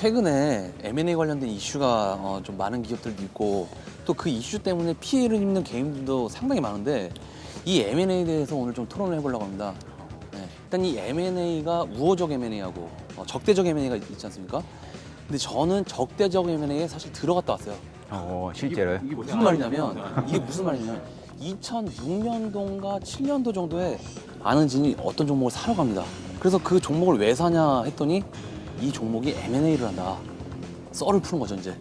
최근에 M&A 관련된 이슈가 좀 많은 기업들도 있고 또 그 이슈 때문에 피해를 입는 개인들도 상당히 많은데 이 M&A에 대해서 오늘 좀 토론을 해보려고 합니다. 네, 일단 이 M&A가 우호적 M&A하고 적대적 M&A가 있지 않습니까? 근데 저는 적대적 M&A에 사실 들어갔다 왔어요. 실제로요? 이게 무슨 말이냐면 2006년도인가 7년도 정도에 아는 지인이 어떤 종목을 사러 갑니다. 그래서 그 종목을 왜 사냐 했더니 이 종목이 M&A를 한다. 썰을 푸는 거죠, 이제.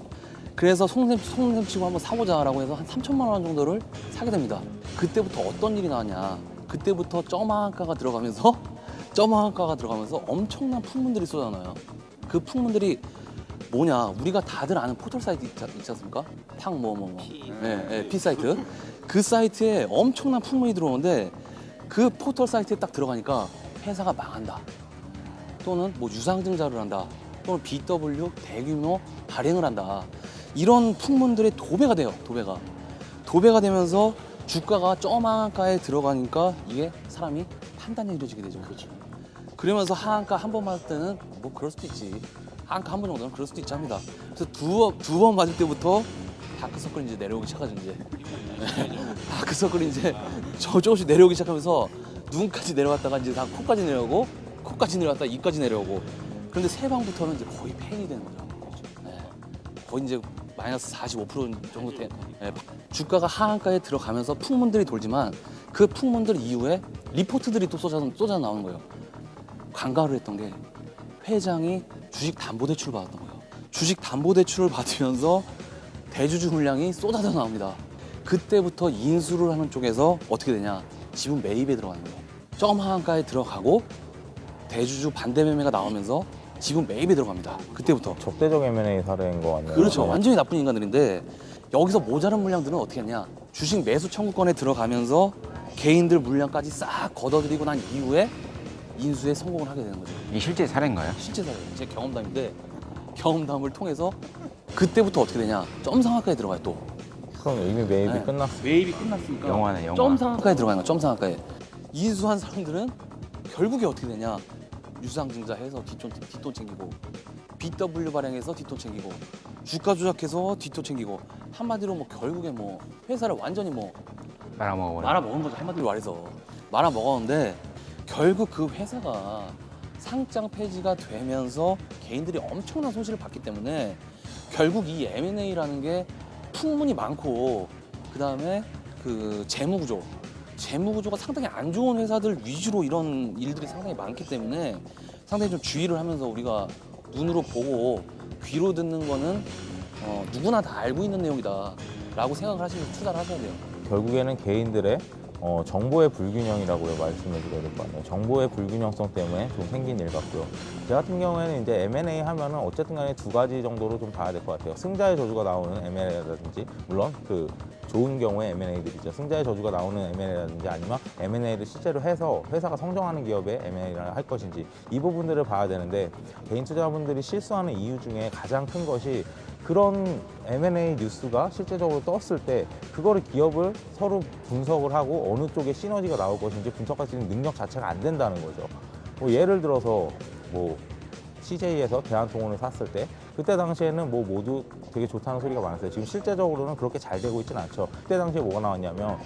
그래서 송샘 치고 한번 사보자라고 해서 한 3천만 원 정도를 사게 됩니다. 그때부터 어떤 일이 나왔냐. 그때부터 점한가가 들어가면서 엄청난 풍문들이 쏟아나요. 그 풍문들이 뭐냐. 우리가 다들 아는 포털 사이트 있지 않습니까? P 사이트. 그 사이트에 엄청난 풍문이 들어오는데 그 포털 사이트에 딱 들어가니까 회사가 망한다. 또는 뭐 유상증자를 한다. 또는 BW 대규모 발행을 한다. 이런 풍문들의 도배가 돼요. 도배가 되면서 주가가 저만가에 들어가니까 이게 사람이 판단이 이루어지게 되죠. 그렇죠. 그러면서 하한가 한 번 맞을 때는 뭐 그럴 수도 있지. 하한가 한 번 정도는 그럴 수도 있지 합니다. 그래서 두 번 맞을 때부터 다크서클이 이제 내려오기 시작하죠. 이제 다크서클이 이제 조금씩 내려오기 시작하면서 눈까지 내려갔다가 이제 다 코까지 내려오고 코까지 내려갔다가 입까지 내려오고 그런데 세 방부터는 이제 거의 폐인이 되는 거죠. 네. 거의 이제 마이너스 45% 정도 돼. 네. 주가가 하한가에 들어가면서 풍문들이 돌지만 그 풍문들 이후에 리포트들이 또 쏟아 나오는 거예요. 관가를 했던 게 회장이 주식 담보대출을 받았던 거예요. 주식 담보대출을 받으면서 대주주 물량이 쏟아져 나옵니다. 그때부터 인수를 하는 쪽에서 어떻게 되냐? 지분 매입에 들어가는 거예요. 점 하한가에 들어가고 대주주 반대 매매가 나오면서 지분 매입에 들어갑니다. 그때부터. 적대적 M&A 사례인 것 같네요. 그렇죠. 완전히 나쁜 인간들인데 여기서 모자란 물량들은 어떻게 했냐? 주식 매수 청구권에 들어가면서 개인들 물량까지 싹 걷어들이고 난 이후에 인수에 성공을 하게 되는 거죠. 이게 실제 사례인가요? 실제 사례예요. 제 경험담인데 경험담을 통해서 그때부터 어떻게 되냐? 점 상한가에 들어가요 또. 그럼 이미 매입이 네. 끝났어. 매입이 끝났으니까 영화네, 영화. 점 상한가에 들어가는 거야. 점 상한가에. 인수한 사람들은 결국에 어떻게 되냐? 유상증자 해서 뒷돈 챙기고 BW 발행해서 뒷돈 챙기고 주가 조작해서 뒷돈 챙기고 한마디로 뭐 결국에 뭐 회사를 완전히 뭐 말아먹은 거죠. 한마디로 말해서 말아먹었는데 결국 그 회사가 상장 폐지가 되면서 개인들이 엄청난 손실을 받기 때문에 결국 이 M&A라는 게 풍문이 많고 그다음에 그 재무구조가 상당히 안 좋은 회사들 위주로 이런 일들이 상당히 많기 때문에 상당히 좀 주의를 하면서 우리가 눈으로 보고 귀로 듣는 거는 누구나 다 알고 있는 내용이다라고 생각을 하시면서 투자를 하셔야 돼요. 결국에는 개인들의 정보의 불균형이라고 말씀을 드려야 될 것 같네요. 정보의 불균형성 때문에 좀 생긴 일 같고요. 제 같은 경우에는 이제 M&A 하면은 어쨌든 간에 두 가지 정도로 좀 봐야 될 것 같아요. 승자의 저주가 나오는 M&A라든지, 물론 그 좋은 경우에 M&A들이죠. 승자의 저주가 나오는 M&A라든지 아니면 M&A를 실제로 해서 회사가 성장하는 기업의 M&A를 할 것인지 이 부분들을 봐야 되는데 개인 투자분들이 실수하는 이유 중에 가장 큰 것이 그런 M&A 뉴스가 실제적으로 떴을 때 그거를 기업을 서로 분석을 하고 어느 쪽에 시너지가 나올 것인지 분석할 수 있는 능력 자체가 안 된다는 거죠. 뭐 예를 들어서 뭐 CJ에서 대한통운을 샀을 때 그때 당시에는 뭐 모두 되게 좋다는 소리가 많았어요. 지금 실제적으로는 그렇게 잘 되고 있지는 않죠. 그때 당시에 뭐가 나왔냐면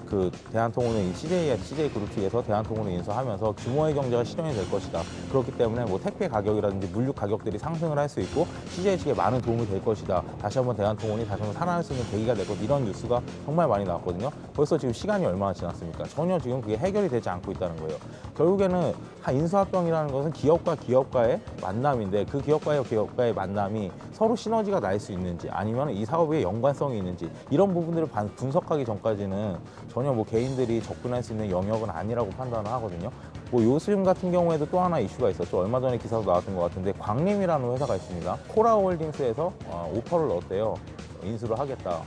그 대한통운을 CJ 그룹 측에서 대한통운을 인수하면서 규모의 경제가 실현이 될 것이다. 그렇기 때문에 뭐 택배 가격이라든지 물류 가격들이 상승을 할 수 있고 CJ 측에 많은 도움이 될 것이다. 다시 한번 대한통운이 다시 한번 살아날 수 있는 계기가 될 것. 이런 뉴스가 정말 많이 나왔거든요. 벌써 지금 시간이 얼마나 지났습니까? 전혀 지금 그게 해결이 되지 않고 있다는 거예요. 결국에는 인수합병이라는 것은 기업과 기업과의 만남인데 그 기업과의 만남이 서로 시너지가 날 수 있는지 아니면 이 사업에 연관성이 있는지 이런 부분들을 분석하기 전까지는 전혀 뭐 개인들이 접근할 수 있는 영역은 아니라고 판단을 하거든요. 뭐 요즘 같은 경우에도 또 하나 이슈가 있었죠. 얼마 전에 기사도 나왔던 것 같은데 광림이라는 회사가 있습니다. 코라홀딩스에서 오퍼를 넣었대요. 인수를 하겠다.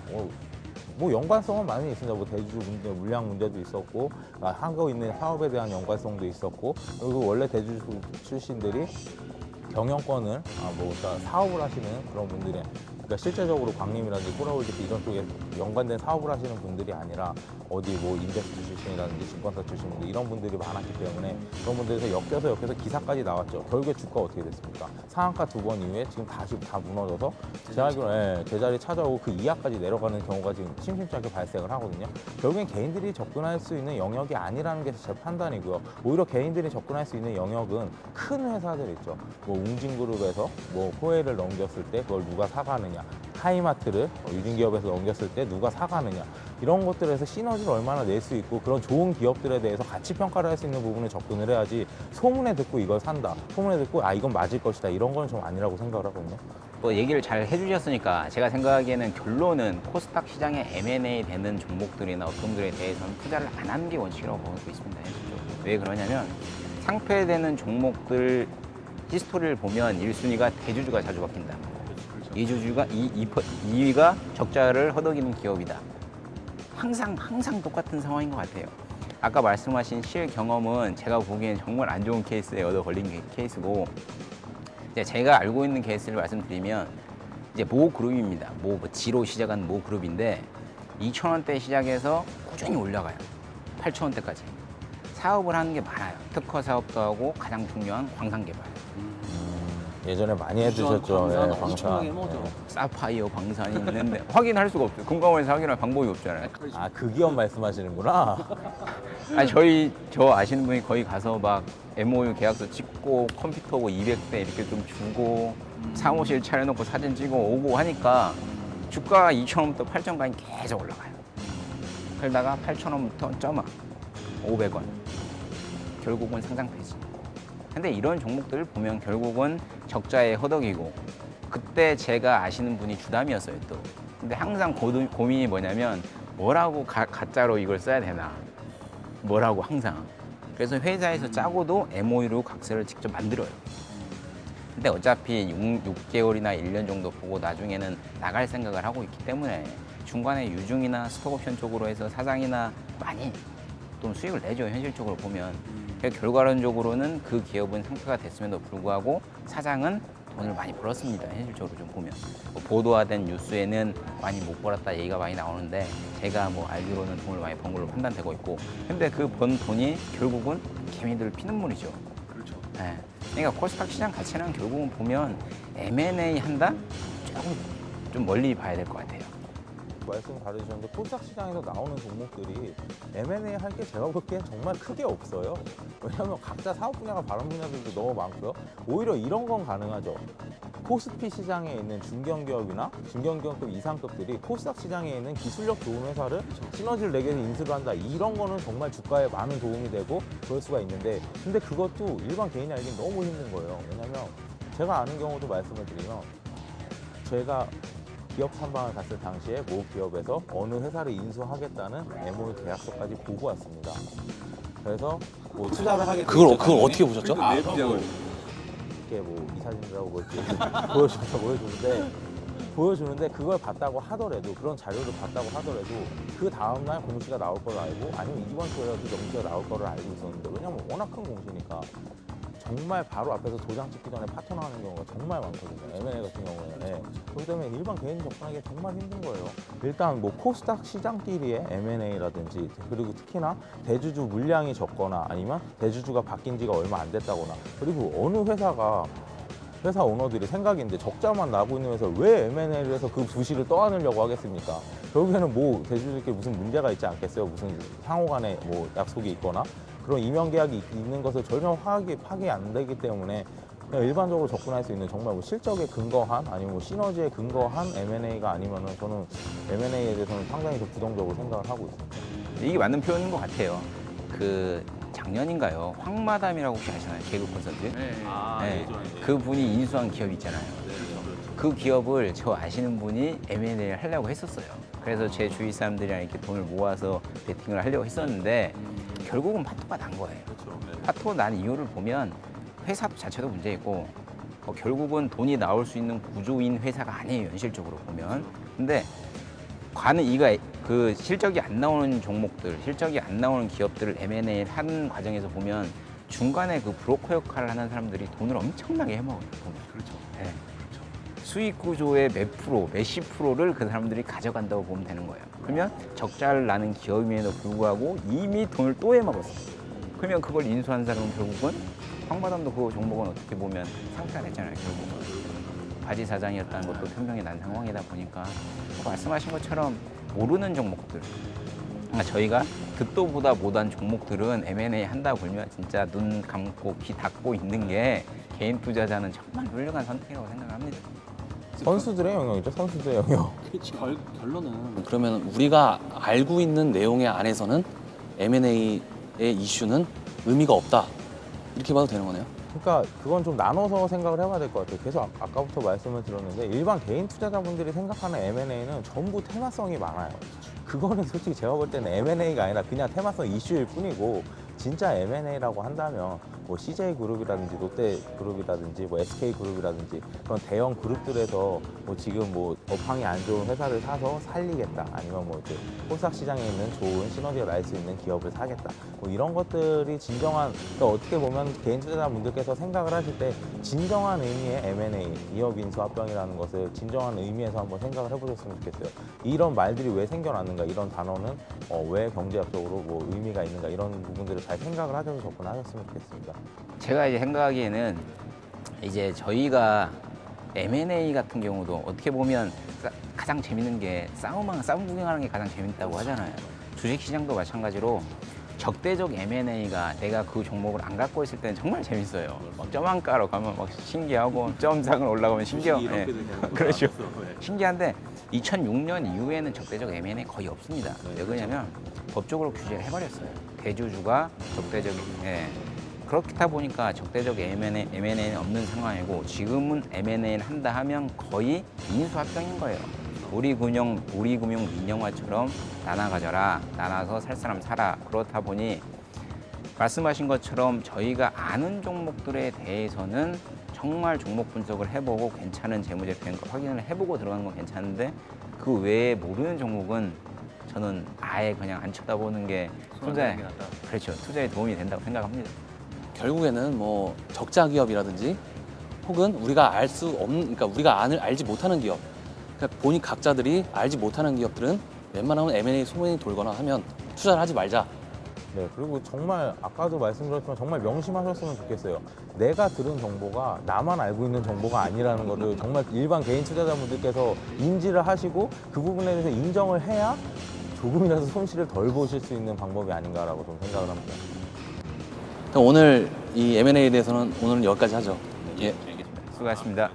뭐 연관성은 많이 있습니다. 뭐 대주주 문제, 물량 문제도 있었고 하고 있는 사업에 대한 연관성도 있었고 그리고 원래 대주주 출신들이 경영권을 사업을 하시는 그런 분들의 그러니까 실제적으로 광림이라든지 코라홀리티 이런 쪽에 연관된 사업을 하시는 분들이 아니라 어디 뭐 인베스트 출신이라든지 증권사 출신 분들 이런 분들이 많았기 때문에 그런 분들에서 엮여서 기사까지 나왔죠. 결국에 주가 어떻게 됐습니까? 상한가 2번 이후에 지금 다시 다 무너져서 제가 알기로는 제자리 찾아오고 그 이하까지 내려가는 경우가 지금 심심찮게 발생을 하거든요. 결국엔 개인들이 접근할 수 있는 영역이 아니라는 게 제 판단이고요. 오히려 개인들이 접근할 수 있는 영역은 큰 회사들 있죠. 뭐 웅진그룹에서 뭐 코웨이를 넘겼을 때 그걸 누가 사가느냐, 하이마트를 유진기업에서 넘겼을 때 누가 사가느냐 이런 것들에서 시너지를 얼마나 낼 수 있고 그런 좋은 기업들에 대해서 가치 평가를 할 수 있는 부분에 접근을 해야지 소문에 듣고 이걸 산다, 소문에 듣고 아 이건 맞을 것이다 이런 건 좀 아니라고 생각을 하거든요. 뭐 얘기를 잘 해주셨으니까 제가 생각하기에는 결론은 코스닥 시장에 M&A 되는 종목들이나 업종들에 대해서는 투자를 안 하는 게 원칙이라고 보고 있습니다. 현실적으로. 왜 그러냐면 상폐되는 종목들 히스토리를 보면 1순위가 대주주가 자주 바뀐다. 2위가 적자를 허덕이는 기업이다. 항상 똑같은 상황인 것 같아요. 아까 말씀하신 실 경험은 제가 보기엔 정말 안 좋은 케이스에 얻어 걸린 케이스고 이제 제가 알고 있는 케이스를 말씀드리면 이제 모 그룹입니다. 뭐 G로 시작한 모 그룹인데 2,000원대 시작해서 꾸준히 올라가요. 8,000원대까지. 사업을 하는 게 많아요. 특허 사업도 하고 가장 중요한 광산 개발. 예전에 많이 해주셨죠. 광산 예, 엄청나게 뭐죠. 사파이어 광산이 있는데 확인할 수가 없어요. 금감원에서 확인할 방법이 없잖아요. 아, 그 기업 말씀하시는구나. 아니 저 아시는 분이 거기 가서 막 MOU 계약서 찍고 컴퓨터 뭐 200대 이렇게 좀 주고 사무실 차려놓고 사진 찍어 오고 하니까 주가가 2,000원부터 8,000원까지 계속 올라가요. 그러다가 8,000원부터 점화 500원. 결국은 상장 폐지. 근데 이런 종목들을 보면 결국은 적자에 허덕이고 그때 제가 아시는 분이 주담이었어요 또. 근데 항상 고민이 뭐냐면 뭐라고 가짜로 이걸 써야 되나. 뭐라고 항상. 그래서 회사에서 짜고도 MOU로 각서를 직접 만들어요. 근데 어차피 6개월이나 1년 정도 보고 나중에는 나갈 생각을 하고 있기 때문에 중간에 유중이나 스톡옵션 쪽으로 해서 사장이나 많이 좀 수익을 내죠. 현실적으로 보면. 결과론적으로는 그 기업은 상폐가 됐음에도 불구하고 사장은 돈을 많이 벌었습니다. 현실적으로 좀 보면. 뭐 보도화된 뉴스에는 많이 못 벌었다 얘기가 많이 나오는데 제가 뭐 알기로는 돈을 많이 번 걸로 판단되고 있고 근데 그 번 돈이 결국은 개미들 피눈물이죠. 그렇죠. 네. 그러니까 코스닥 시장 자체는 결국은 보면 M&A 한다? 조금 좀 멀리 봐야 될 것 같아요. 말씀 다르셨는데 코스닥 시장에서 나오는 종목들이 M&A 할 게 제가 보기엔 정말 크게 없어요. 왜냐하면 각자 사업 분야가 다른 분야들도 너무 많고요. 오히려 이런 건 가능하죠. 코스피 시장에 있는 중견기업이나 중견기업급 이상급들이 코스닥 시장에 있는 기술력 좋은 회사를 시너지를 내기 위해서 인수를 한다. 이런 거는 정말 주가에 많은 도움이 되고 그럴 수가 있는데 근데 그것도 일반 개인이 알기는 너무 힘든 거예요. 왜냐하면 제가 아는 경우도 말씀을 드리면 제가 기업 탐방을 갔을 당시에 모 기업에서 어느 회사를 인수하겠다는 MOU 계약서까지 보고 왔습니다. 그래서 뭐 투자를 하게 그걸 어떻게 보셨죠? 이렇게 뭐 이 사진이라고 뭐 이렇게 보여주는데 그걸 봤다고 하더라도 그런 자료를 봤다고 하더라도 그 다음날 공시가 나올 걸 알고 아니면 이번 주에라도 명시가 나올 거를 알고 있었는데 왜냐면 워낙 큰 공시니까 정말 바로 앞에서 도장 찍기 전에 파토나가는 경우가 정말 많거든요. M&A 같은 경우에. 네. 그렇기 때문에 일반 개인이 접근하기 정말 힘든 거예요. 일단 뭐 코스닥 시장끼리의 M&A라든지 그리고 특히나 대주주 물량이 적거나 아니면 대주주가 바뀐 지가 얼마 안 됐다거나 그리고 어느 회사 오너들이 생각인데 적자만 나고 있는 회사를 왜 M&A를 해서 그 부실을 떠안으려고 하겠습니까? 결국에는 뭐 대주주들끼리 무슨 문제가 있지 않겠어요? 무슨 상호 간에 뭐 약속이 있거나 그런 이명 계약이 있는 것을 전혀 파악이 안 되기 때문에 그냥 일반적으로 접근할 수 있는 정말 뭐 실적에 근거한 아니면 뭐 시너지에 근거한 M&A가 아니면은 저는 M&A에 대해서는 상당히 좀 부정적으로 생각을 하고 있습니다. 이게 맞는 표현인 것 같아요. 그 작년인가요? 황마담이라고 혹시 아시나요? 개그 콘서트? 네. 그 분이 인수한 기업 있잖아요. 그 기업을 저 아시는 분이 M&A를 하려고 했었어요. 그래서 제 주위 사람들이랑 이렇게 돈을 모아서 베팅을 하려고 했었는데 결국은 파토가 난 거예요. 파토가 난 이유를 보면 회사 자체도 문제 있고 결국은 돈이 나올 수 있는 구조인 회사가 아니에요. 현실적으로 보면. 근데 이가 그 실적이 안 나오는 종목들, 실적이 안 나오는 기업들을 M&A를 하는 과정에서 보면 중간에 그 브로커 역할을 하는 사람들이 돈을 엄청나게 해먹어요. 보면. 그렇죠. 네. 수익 구조의 몇십 프로를 그 사람들이 가져간다고 보면 되는 거예요. 그러면 적자를 나는 기업임에도 불구하고 이미 돈을 또 해먹었어. 그러면 그걸 인수한 사람은 결국은 황마담도 그 종목은 어떻게 보면 상태가 됐잖아요. 결국은 바지 사장이었다는 것도 편명이 난 상황이다 보니까 말씀하신 것처럼 모르는 종목들, 그러니까 저희가 듣도 보다 못한 종목들은 M&A 한다 보면 진짜 눈 감고 귀 닫고 있는 게 개인 투자자는 정말 훌륭한 선택이라고 생각합니다. 선수들의 영역이죠. 선수들의 영역. 결론은 그러면 우리가 알고 있는 내용의 안에서는 M&A의 이슈는 의미가 없다. 이렇게 봐도 되는 거네요. 그러니까 그건 좀 나눠서 생각을 해봐야 될 것 같아요. 계속 아까부터 말씀을 드렸는데 일반 개인 투자자분들이 생각하는 M&A는 전부 테마성이 많아요. 그거는 솔직히 제가 볼 때는 M&A가 아니라 그냥 테마성 이슈일 뿐이고 진짜 M&A라고 한다면 뭐 CJ그룹이라든지 롯데그룹이라든지 뭐 SK그룹이라든지 그런 대형 그룹들에서 뭐 지금 뭐 업황이 안 좋은 회사를 사서 살리겠다 아니면 뭐 이제 코스닥 시장에 있는 좋은 시너지가 날 수 있는 기업을 사겠다 뭐 이런 것들이 진정한 그러니까 어떻게 보면 개인 투자자분들께서 생각을 하실 때 진정한 의미의 M&A 기업 인수 합병이라는 것을 진정한 의미에서 한번 생각을 해보셨으면 좋겠어요. 이런 말들이 왜 생겨났는가 이런 단어는 왜 경제학적으로 뭐 의미가 있는가 이런 부분들을 잘 생각을 하셔서 접근하셨으면 좋겠습니다. 제가 이제 생각하기에는 이제 저희가 M&A 같은 경우도 어떻게 보면 가장 재밌는 게 싸움 구경하는 게 가장 재밌다고 하잖아요. 주식시장도 마찬가지로 적대적 M&A가 내가 그 종목을 안 갖고 있을 때는 정말 재밌어요. 막 점한가로 가면 막 신기하고 점상을 올라가면 신기하고 그렇죠. 신기한데 2006년 이후에는 적대적 M&A 거의 없습니다. 왜 그러냐면 법적으로 규제를 해버렸어요. 대주주가 적대적 그렇다 보니까 적대적 M&A는 없는 상황이고 지금은 M&A를 한다 하면 거의 인수합병인 거예요. 우리금융 민영화처럼 나눠 가져라, 나눠서 살 사람 사라. 그렇다 보니 말씀하신 것처럼 저희가 아는 종목들에 대해서는 정말 종목 분석을 해보고 괜찮은 재무제표인가 확인을 해보고 들어가는 건 괜찮은데 그 외에 모르는 종목은 저는 아예 그냥 안 쳐다보는 게 투자에 도움이 된다고 생각합니다. 결국에는 뭐 적자 기업이라든지 혹은 우리가 알 수 없는, 그러니까 우리가 알지 못하는 기업, 그러니까 본인 각자들이 알지 못하는 기업들은 웬만하면 M&A 소문이 돌거나 하면 투자를 하지 말자. 네, 그리고 정말 아까도 말씀드렸지만 정말 명심하셨으면 좋겠어요. 내가 들은 정보가 나만 알고 있는 정보가 아니라는 거를 정말 일반 개인 투자자분들께서 인지를 하시고 그 부분에 대해서 인정을 해야 조금이라도 손실을 덜 보실 수 있는 방법이 아닌가라고 좀 생각을 합니다. 오늘 이 M&A에 대해서는 오늘은 여기까지 하죠. 예. 수고하셨습니다.